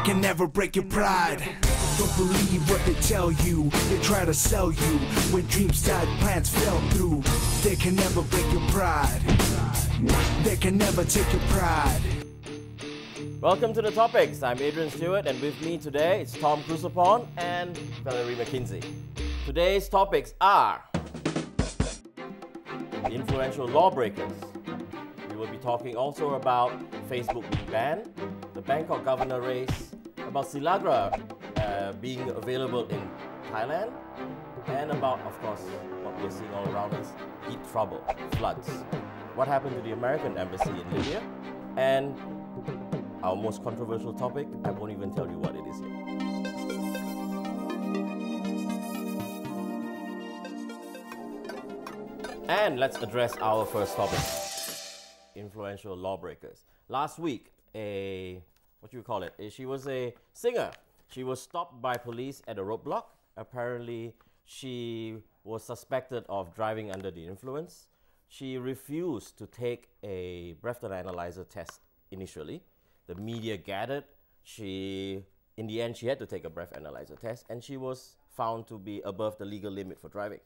can never break your pride. Don't believe what they tell you. They try to sell you. When dreams died, plans fell through. They can never break your pride. They can never take your pride. Welcome to The Topics. I'm Adrian Stewart, and with me today is Tom Crusopan and Valerie McKinsey. Today's topics are influential lawbreakers. We will be talking also about Facebook being banned, the Bangkok governor race, about Silagra being available in Thailand, and about, of course, what we're seeing all around us, heat trouble, floods. What happened to the American embassy in Libya, and our most controversial topic, I won't even tell you what it is yet. And let's address our first topic, influential lawbreakers. Last week, she was a singer. She was stopped by police at a roadblock. Apparently, she was suspected of driving under the influence. She refused to take a breath analyzer test initially. The media gathered. In the end, she had to take a breath analyzer test, and she was found to be above the legal limit for driving.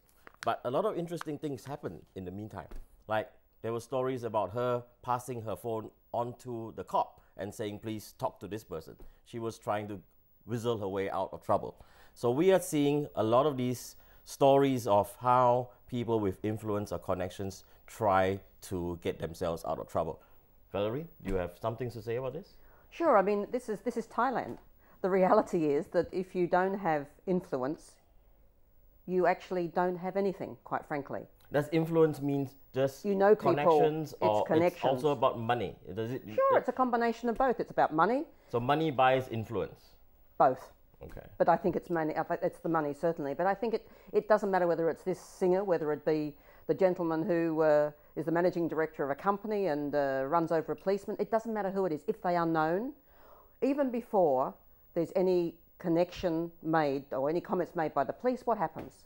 But a lot of interesting things happened in the meantime. Like, there were stories about her passing her phone onto the cop and saying, please talk to this person. She was trying to whistle her way out of trouble. So we are seeing a lot of these stories of how people with influence or connections try to get themselves out of trouble. Valerie, do you have something to say about this? Sure. I mean, this is Thailand. The reality is that if you don't have influence, you actually don't have anything, quite frankly. Does influence mean just connections, or it's also about money? Sure, it's a combination of both. It's about money. So money buys influence? Both. Okay. But I think it's money. It's the money, certainly. But I think it doesn't matter whether it's this singer, whether it be the gentleman who is the managing director of a company and runs over a policeman. It doesn't matter who it is. If they are known, even before there's any connection made or any comments made by the police, what happens?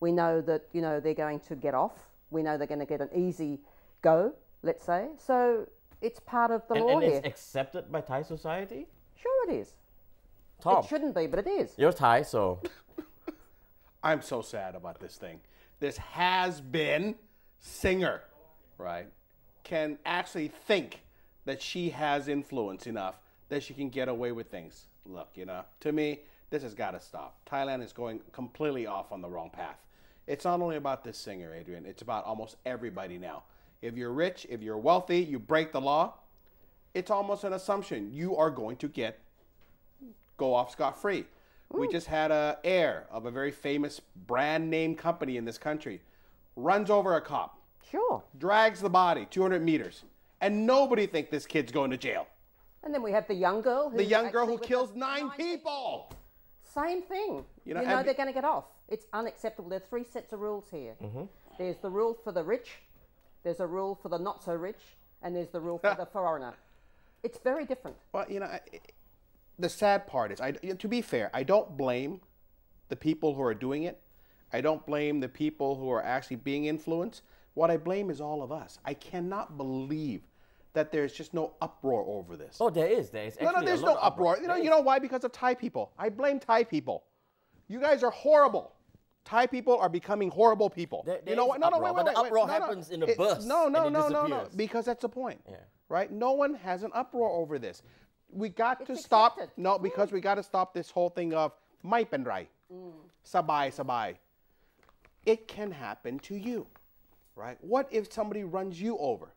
We know that, they're going to get off. We know they're going to get an easy go, let's say. So it's part of the law here. And it's accepted by Thai society? Sure it is. Tom. It shouldn't be, but it is. You're Thai, so... I'm so sad about this thing. This has-been singer, right, can actually think that she has influence enough that she can get away with things. Look, to me, this has got to stop. Thailand is going completely off on the wrong path. It's not only about this singer, Adrian. It's about almost everybody now. If you're rich, if you're wealthy, you break the law, it's almost an assumption you are going to go off scot-free. We just had an heir of a very famous brand name company in this country, runs over a cop. Sure. Drags the body 200 meters. And nobody thinks this kid's going to jail. And then we have the young girl who kills nine people. Same thing. They're going to get off. It's unacceptable. There are three sets of rules here. Mm-hmm. There's the rule for the rich, there's a rule for the not so rich, and there's the rule for the foreigner. It's very different. Well, the sad part is, to be fair, I don't blame the people who are doing it. I don't blame the people who are actually being influenced. What I blame is all of us. I cannot believe that there's just no uproar over this. Oh, there is. There's no uproar. You know why? Because of Thai people. I blame Thai people. You guys are horrible. Thai people are becoming horrible people. You know what? No, wait. The uproar happens in a burst. No. Because that's the point. Yeah. Right? No one has an uproar over this. We got to stop. No, because we got to stop this whole thing of mai pen rai, sabai. It can happen to you, right? What if somebody runs you over,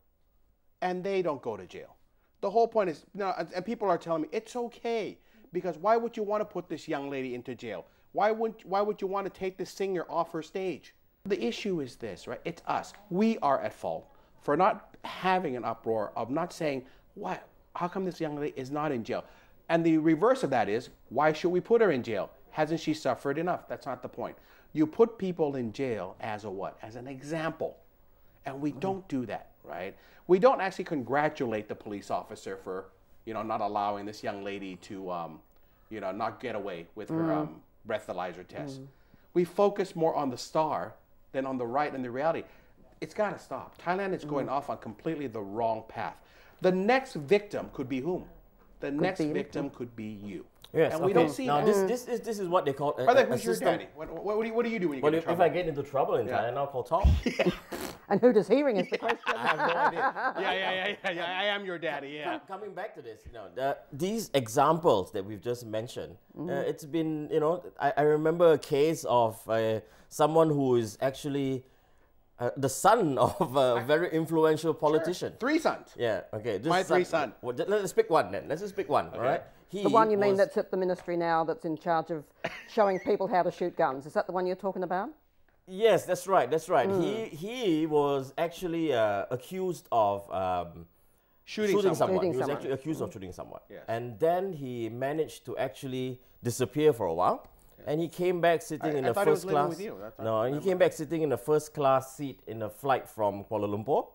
and they don't go to jail? The whole point is, and people are telling me it's okay, because why would you want to put this young lady into jail? Why would you want to take this singer off her stage? The issue is this, right? It's us. We are at fault for not having an uproar, of not saying, why? How come this young lady is not in jail? And the reverse of that is, why should we put her in jail? Hasn't she suffered enough? That's not the point. You put people in jail as a what? As an example. And we don't do that, right? We don't actually congratulate the police officer for, not allowing this young lady to, not get away with her breathalyzer test. We focus more on the star than on the right and the reality. It's got to stop. Thailand is going off on completely the wrong path. The next victim could be whom? the next victim could be you. Yes, and we don't see now that. this is what they call By the way, who's your daddy? What do you do when you get in trouble? If I get into trouble in Thailand, I'll call Tom. And who does he ring is the question. I have no idea. Yeah. I am your daddy. Yeah. Coming back to this, these examples that we've just mentioned, it's been, I remember a case of someone who is actually the son of a very influential politician. Sure. 3 sons. Yeah. Okay. My 3 sons. Well, let's pick one then. Let's just pick one. Okay. All right. The one you mean that's at the ministry now, that's in charge of showing people how to shoot guns. Is that the one you're talking about? Yes, that's right. That's right. He was actually accused of shooting someone. He was actually accused of shooting someone. Yes. And then he managed to actually disappear for a while. And he came back sitting in a first class. He came back sitting in a first class seat in a flight from Kuala Lumpur,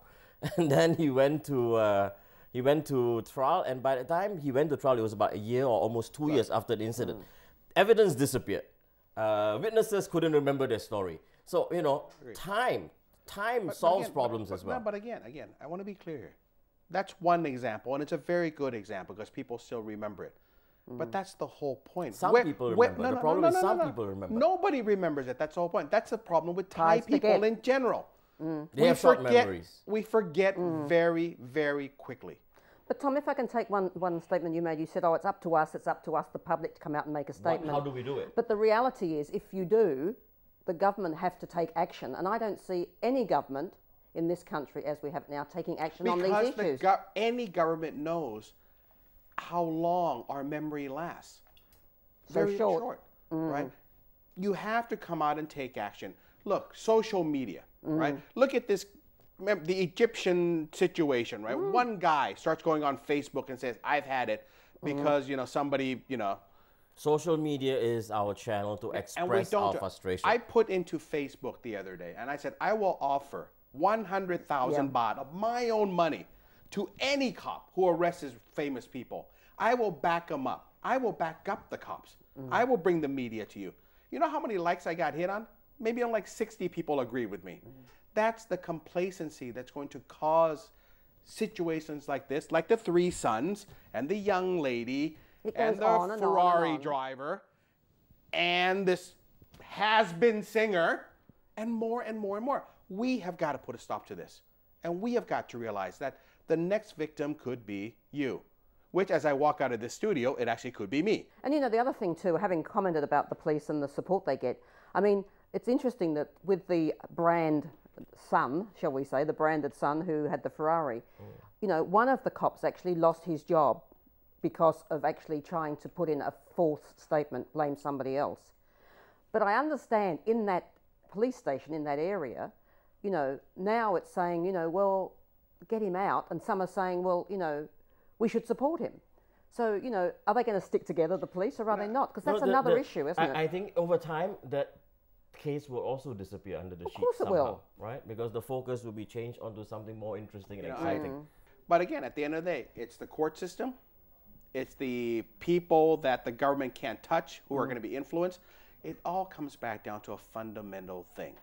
and then he went to trial. And by the time he went to trial, it was about a year or almost 2 years after the incident. Evidence disappeared. Witnesses couldn't remember their story. So time solves problems as well. But again, I want to be clear here. That's one example, and it's a very good example because people still remember it. But that's the whole point. Some people remember. The problem is some people remember. Nobody remembers it. That's the whole point. That's the problem with Thai people in general. They have short memories. We forget very, very quickly. But Tom, if I can take one statement you made, you said, it's up to us, the public to come out and make a statement. How do we do it? But the reality is, if you do, the government have to take action. And I don't see any government in this country, as we have now, taking action on these issues. Because any government knows how long our memory lasts. Very short. Right? You have to come out and take action. Look, social media, right? Look at this, remember the Egyptian situation, right? One guy starts going on Facebook and says, I've had it because, somebody, Social media is our channel to express our frustration. I put into Facebook the other day, and I said, I will offer 100,000 baht of my own money to any cop who arrests famous people. I will back them up. I will back up the cops. I will bring the media to you. You know how many likes I got hit on? Maybe only like 60 people agree with me. That's the complacency that's going to cause situations like this, like the 3 sons and the young lady and the Ferrari driver and this has-been singer and more and more and more. We have got to put a stop to this. And we have got to realize that the next victim could be you, which as I walk out of this studio, it actually could be me. And the other thing too, having commented about the police and the support they get, I mean, it's interesting that with the brand son, shall we say, the branded son who had the Ferrari, one of the cops actually lost his job because of actually trying to put in a false statement, blame somebody else. But I understand in that police station, in that area, now it's saying, well, get him out. And some are saying, well, we should support him. So, are they going to stick together, the police, or are they not? Because that's another issue, isn't it? I think over time, that case will also disappear under the sheet somehow. Of course it will. Right? Because the focus will be changed onto something more interesting and exciting. But again, at the end of the day, it's the court system. It's the people that the government can't touch who are going to be influenced. It all comes back down to a fundamental thing.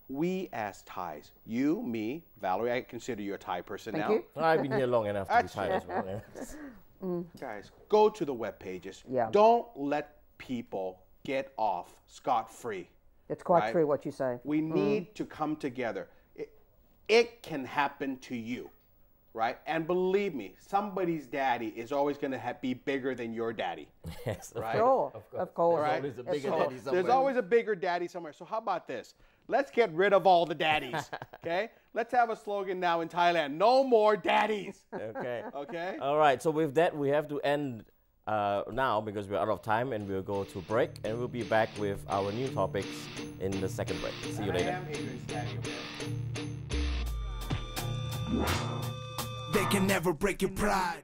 We as Thais, you, me, Valerie, I consider you a Thai person now. Thank you. I've been here long enough to be Thai as well. Guys, go to the web pages. Don't let people get off scot-free. It's quite true what you say. We need to come together. It can happen to you, right? And believe me, somebody's daddy is always going to be bigger than your daddy. Yes, right? Sure, of course. Right? There's always a bigger daddy somewhere. There's always a bigger daddy somewhere. So how about this? Let's get rid of all the daddies, okay? Let's have a slogan now in Thailand. No more daddies. Okay. Okay? All right. So with that, we have to end now because we're out of time and we'll go to break and we'll be back with our new topics in the second break. See you later. I am Adrian's daddy, okay? They can never break your pride.